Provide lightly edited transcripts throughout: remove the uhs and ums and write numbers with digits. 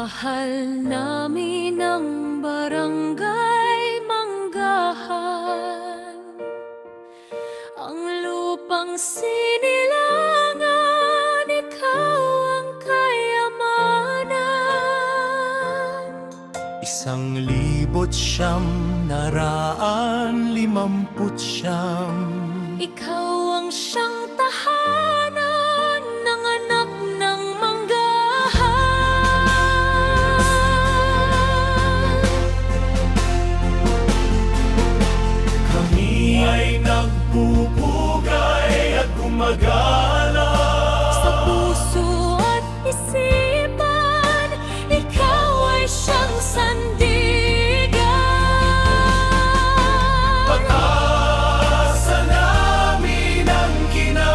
Mahal namin ang barangay Manggahan, ang lupang sinilangan, ikaw ang kayamanan. 1,959. Ikaw ang siyang tahanan ng anak ng Manggahan. Kami ay nagpupugay at gumagala Sa puso at isipan, ikaw ay siyang sandigan. Pag-asa namin ang kinabukasan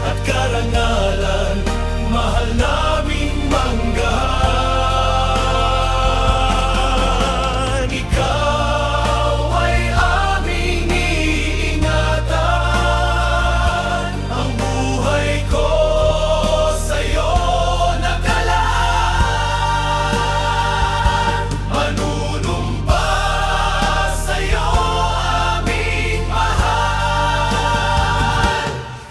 at karangalan, mahal naming Manggahan. Ikaw ay aming iingatan, ang buhay ko sa'yo nakalaan. Manunumpa sa'yo aming mahal,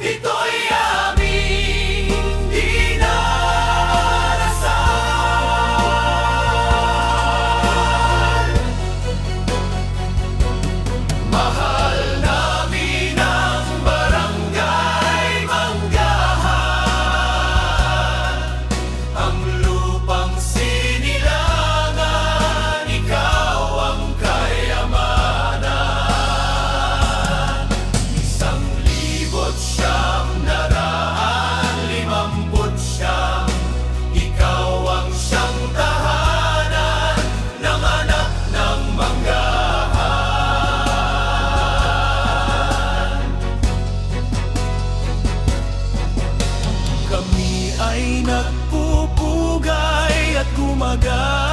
ito'y aming dinarasal. Mahal namin ang barangay Manggahan, ang lupang sinilangan, ikaw ang kayamanan. 1,959, ikaw ang siyang tahanan ng anak ng Manggahan. Kami ay nagpupugay at gumagala